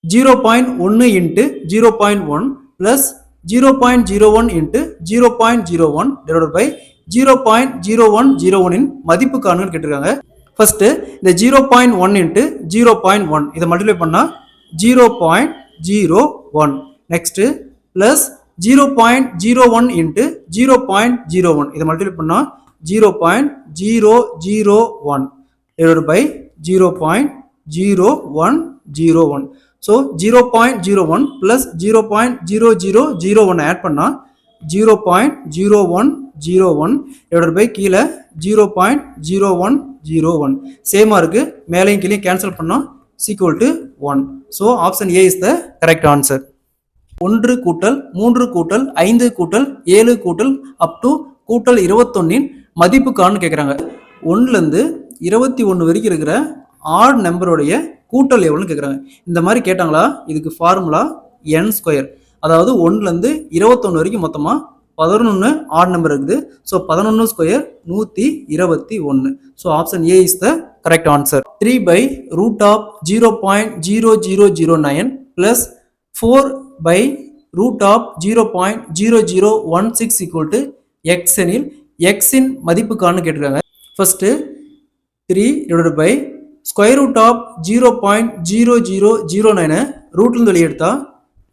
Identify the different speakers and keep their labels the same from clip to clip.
Speaker 1: 0.1 into 0.1 plus 0.01 into 0.01 divided by 0.0101 இன் மதிப்பு காணுன்னு கேட்டிருக்காங்க. ஃபர்ஸ்ட் இந்த 0.1 into 0.1 இதை மல்டிப்ளை பண்ணா 0.01 நெக்ஸ்ட் பிளஸ் 0.01 into 0.01 இதை மல்டிப்ளை பண்ணா 0.001 divided by 0.0101. So 0.01 plus 0.0001 add பண்ணா 0.0101 divided by கீழே 0.0101 சேமா இருக்கு மேலையும் கீழே கேன்சல் பண்ணா equal to 1. So option A is the correct answer. 1 கூட்டல் 3 கூட்டல் 5 கூட்டல் 7 கூட்டல் up to கூட்டல் 21 இன் மதிப்பு காணுன்னு கேட்குறாங்க. 1லேருந்து 21 வரைக்கும் இருக்கிற ஆட் நம்பருடைய கூட்டல் எவ்வளோன்னு கேட்குறாங்க. இந்த மாதிரி கேட்டாங்களா இதுக்கு ஃபார்முலா n ஸ்கொயர், அதாவது 1லேருந்து 21 வரைக்கும் மொத்தமாக 11 ஆட் நம்பர் இருக்குது. So 11 square 121. So option A is the correct answer. 3 by root of 0.0009 plus 4 by root of 0.0016 equal to x எனில் x இன் மதிப்பு காணுன்னு கேட்டிருக்காங்க. First 3 divided by square root of 0.0009 ரூட்லேருந்து வெளியே எடுத்தா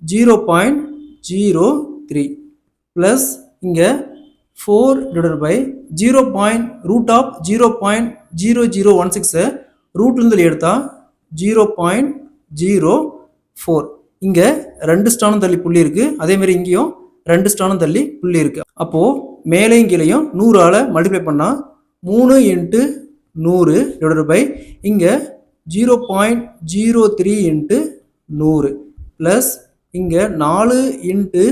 Speaker 1: 0.03 பிளஸ் இங்கே 4 divided by 0.0016 ரூட்லேருந்து வெளியே எடுத்தா 0.04. இங்கே 2 ஸ்தானம் தள்ளி புள்ளி இருக்கு, அதே மாதிரி இங்கேயும் 2 ஸ்தானம் தள்ளி புள்ளி இருக்கு. அப்போ மேலையும் கீழையும் 100ஆல மல்டிப்ளை பண்ணா 3 into 100 divided by இங்கே 0.03 into 100 பிளஸ் இங்கே 4 into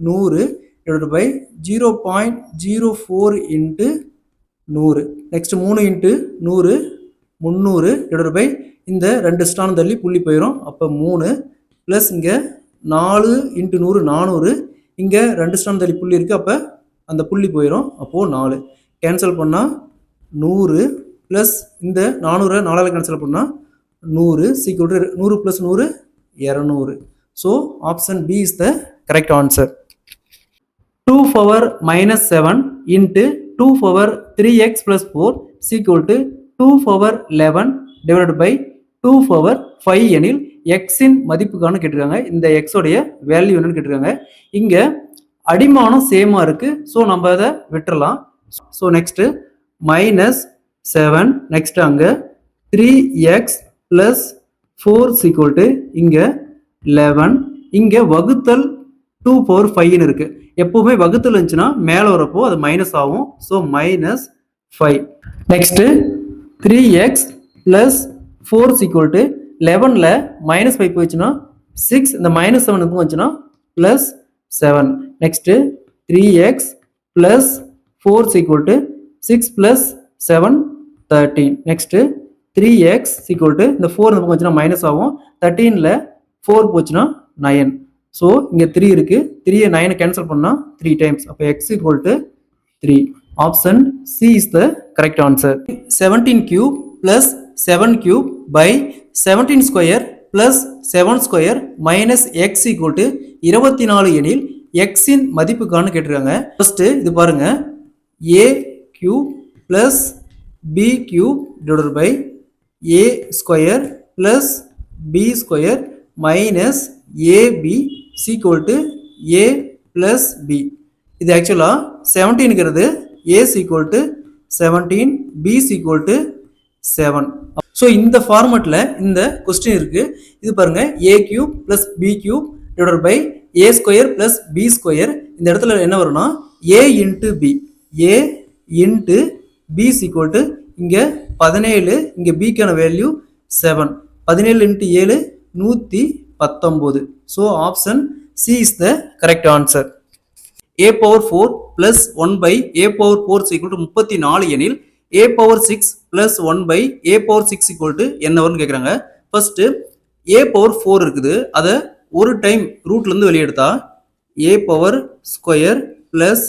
Speaker 1: 100 divided by 0.04 into 100 next 3 into 100 300 divided by இந்த 2 ஸ்தானம் தள்ளி புள்ளி போயிடும். அப்போ 3 பிளஸ் இங்கே 4 into 100 400, இங்கே 2 ஸ்தானம் தள்ளி புள்ளி இருக்குது, அப்போ அந்த புள்ளி போயிடும். அப்போது 4 கேன்சல் பண்ணால் 100 ப்ளஸ் இந்த 400 4ஆல் கேன்சல் பண்ணால் 100 equal to 100 + 100 200. So option B is the correct answer. 2 power -7 into 2 power 3x plus 4 equal to 2 power 11 divided by 2 power 5 எனில் எக்ஸின் மதிப்புக்கான கேட்டிருக்காங்க. இந்த எக்ஸோடைய வேல்யூ என்னன்னு கேட்டிருக்காங்க. இங்கே அடிமானம் சேமாக இருக்குது, ஸோ நம்ம அதை விட்டுறலாம். ஸோ நெக்ஸ்ட்டு -7 நெக்ஸ்ட் அங்கே 3x plus 4 equal to இங்கே 11, இங்கே வகுத்தல் 2 power 5 இருக்கு. எப்பவுமே வகுத்தல் இருந்துச்சுன்னா மேலே வரப்போ அது மைனஸ் ஆகும். So -5 next 3x plus 4 equal to 11ல -5 போயிடுச்சுன்னா 6, இந்த -7 வந்துச்சுன்னா +7. Next 3x plus 4 equal to 6 plus 7 13. Next 3x equal to இந்த 4 இந்த பக்கம் வந்துச்சுன்னா மைனஸ் ஆகும். 13ல 4 போச்சுன்னா 9. ஸோ இங்கே 3 இருக்கு, 3 9 கேன்சல் பண்ணா 3 டைம்ஸ். அப்போ x equal to 3. Option C is the correct answer. 17 cube plus 7 cube by 17 square plus 7 square minus x equal to 24 எனில் x இன் மதிப்புக்கான கேட்டிருக்காங்க. ஃபர்ஸ்ட் இது பாருங்க, a cube plus b cube divided by a square plus b square minus ab equal to a plus b. இது ஆக்சுவலா 17ங்கிறது a equal to 17, b equal to 7. So இந்த ஃபார்மேட்ல இந்த question இருக்கு. இது பாருங்க, a cube plus b cube divided by a square plus b square. இந்த இடத்துல என்ன வரும்னா a into b, a into b equal to இங்க 17, இங்க b க்கான value 7. 17 into 7 119. So option C is the correct answer. a power 4 plus 1 by a power 4 equal to 34 எனில் a power 6 plus 1 by a power 6 equal to என்ன வரும்னு கேட்குறாங்க. First a power 4 இருக்குது, அதை ஒரு டைம் ரூட்லேருந்து வெளியெடுத்தா a power square plus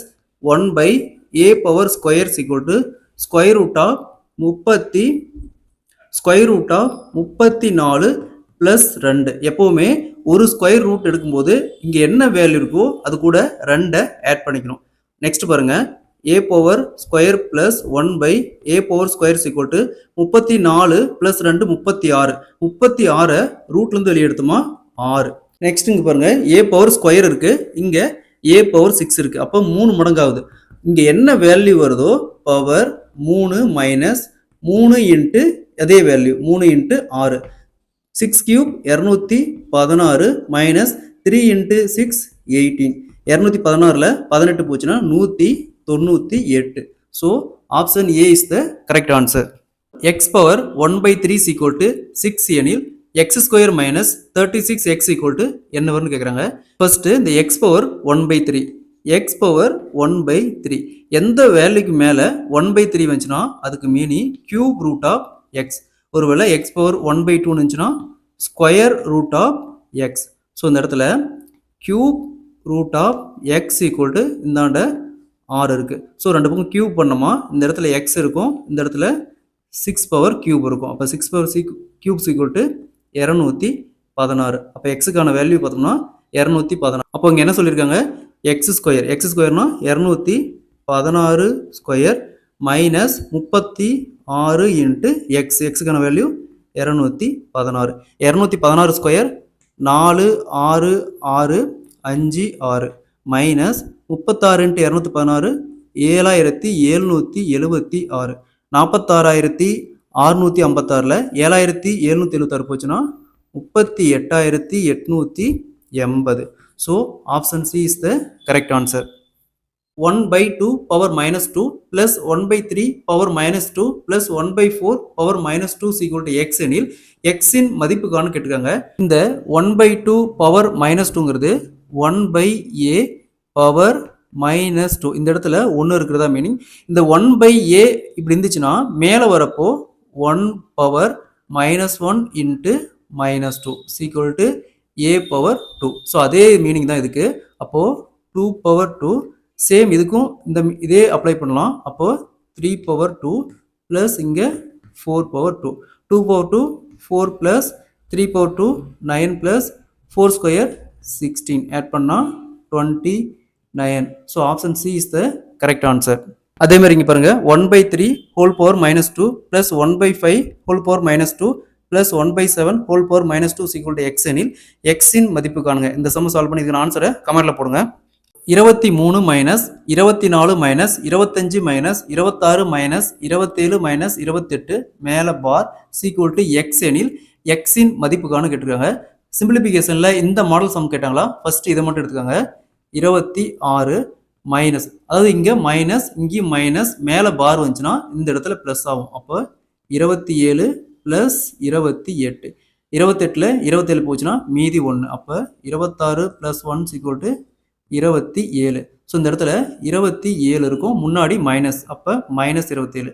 Speaker 1: 1 by a power square equal to square root of 34 plus 2. எப்போவுமே ஒரு ஸ்கொயர் ரூட் எடுக்கும்போது இங்கே என்ன வேல்யூ இருக்கோ அது கூட 2 ஆட் பண்ணிக்கணும். நெக்ஸ்ட் பாருங்க, a power square plus 1 by a power square equal to 34 plus 2 36. 36 ரூட்லேருந்து வெளியே எடுத்தோமா 6. நெக்ஸ்ட் இங்கே பாருங்க, a பவர் ஸ்கொயர் இருக்கு, இங்கே a பவர் 6 இருக்கு, அப்போ 3 மடங்கு ஆகுது. இங்கே என்ன வேல்யூ வருதோ பவர் 3 மைனஸ் 3 இன்ட்டு அதே value 3 into 6. 6 cube 216 minus 3 into 6 18. 216ல் 18 போச்சுன்னா 198. So option A is the correct answer. X power 1/3 equal to 6 எனில் X square minus 36x equal to என்ன வரும்னு கேட்குறாங்க. ஃபர்ஸ்ட் இந்த எக்ஸ் பவர் 1/3, எக்ஸ் பவர் 1/3 எந்த வேல்யூக்கு மேலே 1/3 வந்துச்சுன்னா அதுக்கு meaning cube root of x. ஒருவேளை எக்ஸ் பவர் 1/2 இருந்துச்சுன்னா square root of x. So இந்த இடத்துல cube root of x equal to இந்தாண்ட 6 இருக்குது. ஸோ ரெண்டு பக்கம் கியூப் பண்ணோமா இந்த இடத்துல எக்ஸ் இருக்கும், இந்த இடத்துல 6 பவர் கியூப் இருக்கும். அப்போ 6 பவர் கியூப் ஈக்குவல் டு 216. அப்போ எக்ஸுக்கான வேல்யூ பார்த்தோம்னா 216. அப்போ இங்கே என்ன சொல்லியிருக்காங்க, எக்ஸ் ஸ்கொயர், எக்ஸ் ஸ்கொயர்னா 216 ஸ்கொயர் மைனஸ் 36 இன்ட்டு எக்ஸ். எக்ஸுக்கான வேல்யூ 216. 216 square 4 6 6 5 6 minus 36 into 216 7776. 46,656ல் 7776 போச்சுன்னா 38,880. So option C is the correct answer. 1/2 power minus 2 plus 1/3 power minus 2 plus 1/4 power minus 2 equal to X எனில் எக்ஸின் மதிப்புக்கான கேட்டுருக்காங்க. இந்த 1/2 பவர் மைனஸ் 2ங்கிறது 1/a பவர் மைனஸ் 2. இந்த இடத்துல 1 இருக்கிறதா மீனிங். இந்த 1/a இப்படி இருந்துச்சுன்னா மேலே வரப்போ 1 power minus 1 into minus 2 equal to a power 2. So அதே மீனிங் தான் இதுக்கு. அப்போது 2 பவர் 2 சேம் இதுக்கும் இதே அப்ளை பண்ணலாம். அப்போது 3 பவர் 2 ப்ளஸ் இங்கே 4 power 2. 2 power 2 4 plus 3 power 2 9 plus 4 square 16 add பண்ணால் 29. So option C is the correct answer. அதே மாதிரி இங்கே பாருங்கள், 1/3 whole power minus 2 plus 1/5 whole power minus 2 plus 1/7 whole power minus 2 equal to X எனில் எக்ஸின் மதிப்பு காணுங்க. இந்த சம்ம சால்வ் பண்ணி இதுக்கு ஆன்சரை கமெண்ட்டில் போடுங்க. 23 minus 24 minus 25 minus 26 minus 27 minus 28 மேலே பார் ஈக்குவல் டு எக்ஸ் எனில் எக்ஸின் மதிப்புக்கான கேட்டிருக்காங்க. சிம்பிளிஃபிகேஷனில் இந்த மாடல் சம் கேட்டாங்களா, ஃபர்ஸ்ட் இதை மட்டும் எடுத்துக்காங்க. 26 மைனஸ், அதாவது இங்கே மைனஸ் இங்கேயும் மைனஸ் மேலே பார் வந்துச்சுன்னா இந்த இடத்துல ப்ளஸ் ஆகும். அப்போ 27 ப்ளஸ் 28. 28ல் 27 போச்சுன்னா மீதி 1. அப்போ 26 ப்ளஸ் 1 ஈக்குவல் டு 27. ஸோ இந்த இடத்துல 27 இருக்கும், முன்னாடி மைனஸ், அப்போ மைனஸ் 27.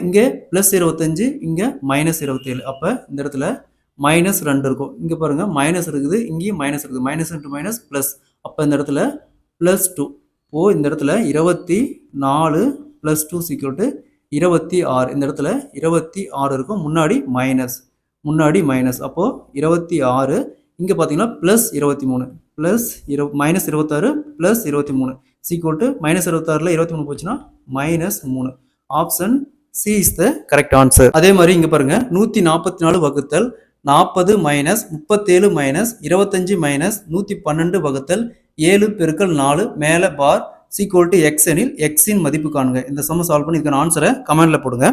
Speaker 1: இங்கே ப்ளஸ் 25, இங்கே மைனஸ் 27. அப்போ இந்த இடத்துல மைனஸ் 2 இருக்கும். இங்கே பாருங்கள் மைனஸ் இருக்குது, இங்கேயும் மைனஸ் இருக்குது. Minus into minus plus. அப்போ இந்த இடத்துல ப்ளஸ் 2. இந்த இடத்துல 24 ப்ளஸ் 2 ஈக்குவல் டு 26. இந்த இடத்துல 26 இருக்கும், முன்னாடி மைனஸ், அப்போது 26. இங்கே பார்த்தீங்கன்னா plus 23 plus minus 26 plus 23 equal to minus 26ல் 23 போச்சுன்னா minus 3. Option C is the correct answer. அதே மாதிரி இங்கே பாருங்கள், 144 வகுத்தல் 40 மைனஸ் 37 மைனஸ் 25 மைனஸ் 112 வகுத்தல் 7 பெருக்கல் 4 மேலே பார் ஈக்குவல் டு எக்ஸ் எனில் எக்ஸின் மதிப்பு காணுங்க. இந்த சம்ம சால்வ் பண்ணி இதுக்கான ஆன்சரை கமெண்ட்டில் போடுங்க.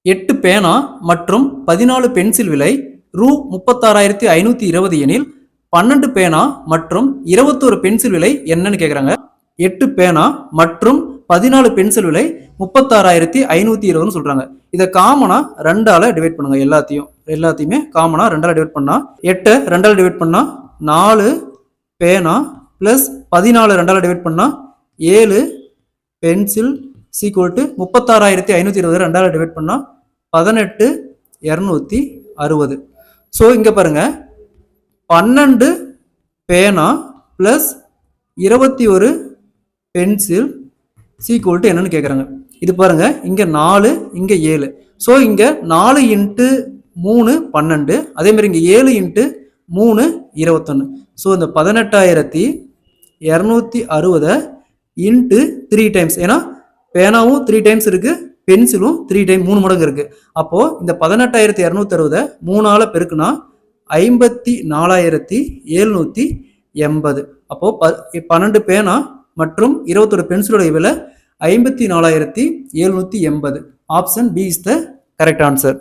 Speaker 1: 8 பேனா மற்றும் 14 பென்சில் விலை ரூ 36,520 எனில் 12 பேனா மற்றும் 21 பென்சில் விலை என்னன்னு கேட்குறாங்க. 8 பேனா மற்றும் 14 பென்சில் விலை 36,520 சொல்றாங்க. இதை காமனா 2ஆல டிவைட் பண்ணுங்க. எல்லாத்தையுமே காமனா 2ஆல டிவைட் பண்ணா 8 2ஆல டிவைட் பண்ணா 4 பேனா பிளஸ் 14 2ஆல டிவைட் பண்ணா 7 பென்சில் ஈக்குவல் டு 36,520 2ஆல டிவைட் பண்ணா 18,260. ஸோ இங்க பாருங்க, 12 பேனா பிளஸ் 21 பென்சில் ஈக்குவல் டு என்னன்னு கேட்குறாங்க. இது பாருங்க, இங்க 4 இங்க 7. ஸோ இங்க 4 இன்ட்டு 3 12. அதே மாதிரி இங்கே 7 இன்ட்டு 3 21. ஸோ இந்த 18,260 இன்ட்டு 3 டைம்ஸ். ஏன்னா பேனாவும் 3 டைம்ஸ் இருக்குது, பென்சிலும் 3 டைம் 3 மடங்கு இருக்குது. அப்போது இந்த 18,260 3ஆல் பெருக்குனா 54,780. அப்போது 12 பேனா மற்றும் 21 பென்சிலோட விலை 54,780. Option B is the correct answer.